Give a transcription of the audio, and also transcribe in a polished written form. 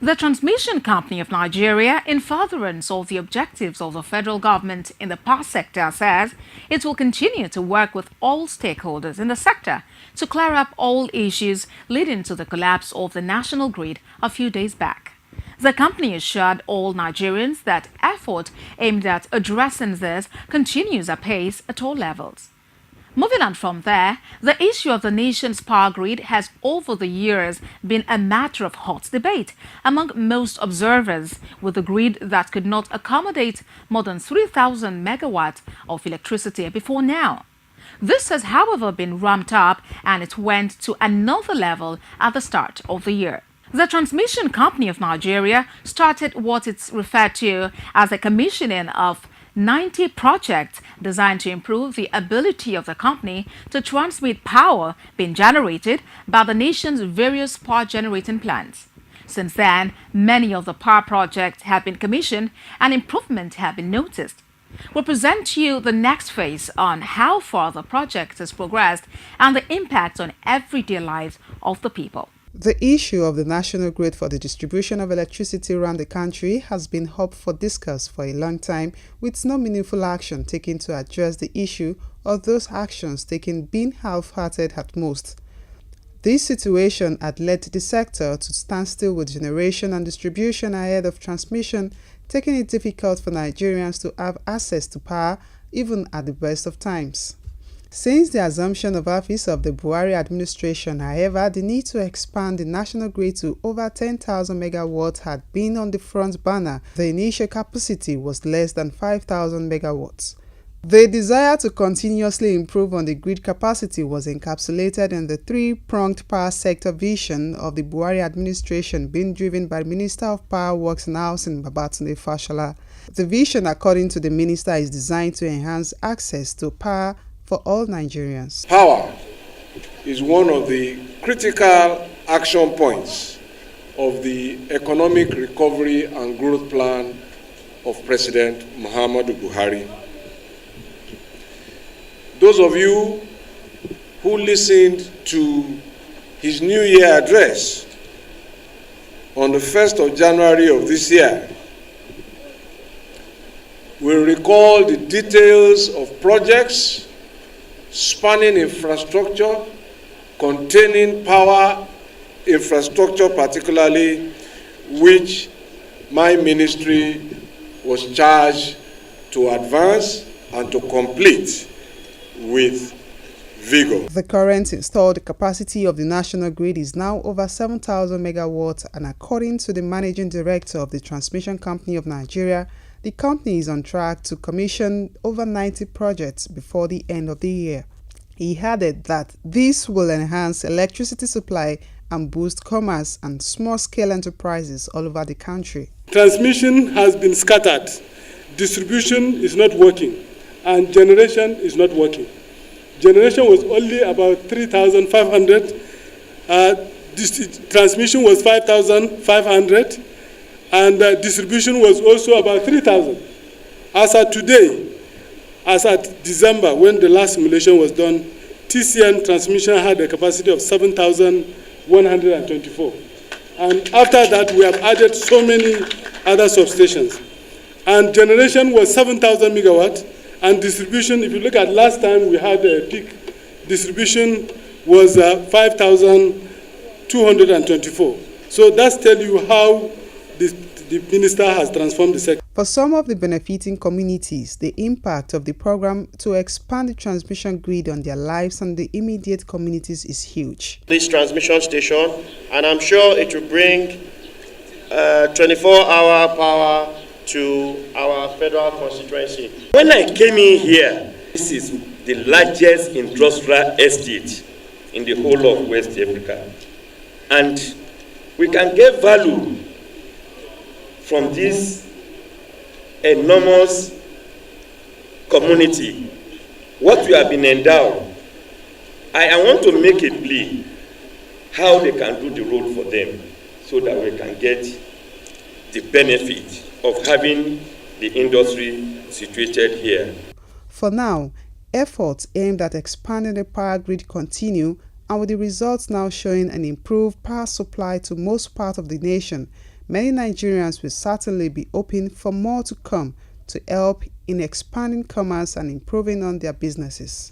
The Transmission Company of Nigeria, in furtherance of the objectives of the federal government in the power sector, says it will continue to work with all stakeholders in the sector to clear up all issues leading to the collapse of the national grid a few days back. The company assured all Nigerians that effort aimed at addressing this continues apace at all levels. Moving on from there, the issue of the nation's power grid has over the years been a matter of hot debate among most observers, with a grid that could not accommodate more than 3,000 megawatts of electricity before now. This has, however, been ramped up, and it went to another level at the start of the year. The Transmission Company of Nigeria started what it's referred to as a commissioning of 90 projects designed to improve the ability of the company to transmit power being generated by the nation's various power generating plants. Since then, many of the power projects have been commissioned and improvements have been noticed. We'll present to you the next phase on how far the project has progressed and the impact on everyday lives of the people. The issue of the national grid for the distribution of electricity around the country has been up for discuss for a long time, with no meaningful action taken to address the issue, or those actions taken being half-hearted at most. This situation had led the sector to stand still with generation and distribution ahead of transmission, making it difficult for Nigerians to have access to power even at the best of times. Since the assumption of office of the Buhari administration, however, the need to expand the national grid to over 10,000 megawatts had been on the front burner. The initial capacity was less than 5,000 megawatts. The desire to continuously improve on the grid capacity was encapsulated in the three-pronged power sector vision of the Buhari administration, being driven by Minister of Power Works and Housing Babatunde Fashola. The vision, according to the minister, is designed to enhance access to power for all Nigerians. Power is one of the critical action points of the Economic Recovery and Growth Plan of President Muhammadu Buhari. Those of you who listened to his New Year address on the 1st of January of this year will recall the details of projects spanning infrastructure, containing power infrastructure particularly, which my ministry was charged to advance and to complete with vigor. The current installed capacity of the national grid is now over 7,000 megawatts, and according to the managing director of the Transmission Company of Nigeria, the company is on track to commission over 90 projects before the end of the year. He added that this will enhance electricity supply and boost commerce and small-scale enterprises all over the country. Transmission has been scattered, distribution is not working, and generation is not working. Generation was only about 3,500, transmission was 5,500, and distribution was also about 3,000. As at today, as at December, when the last simulation was done, TCN transmission had a capacity of 7,124. And after that, we have added so many other substations. And generation was 7,000 megawatts, and distribution, if you look at last time we had a peak, distribution was 5,224. So that's tell you how the minister has transformed the sector. For some of the benefiting communities, the impact of the program to expand the transmission grid on their lives and the immediate communities is huge. This transmission station, and I'm sure it will bring 24-hour power to our federal constituency. When I came in here, this is the largest industrial estate in the whole of West Africa. And we can get value from this enormous community. What we have been endowed, I want to make a plea how they can do the role for them so that we can get the benefit of having the industry situated here. For now, efforts aimed at expanding the power grid continue, and with the results now showing an improved power supply to most parts of the nation, many Nigerians will certainly be hoping for more to come to help in expanding commerce and improving on their businesses.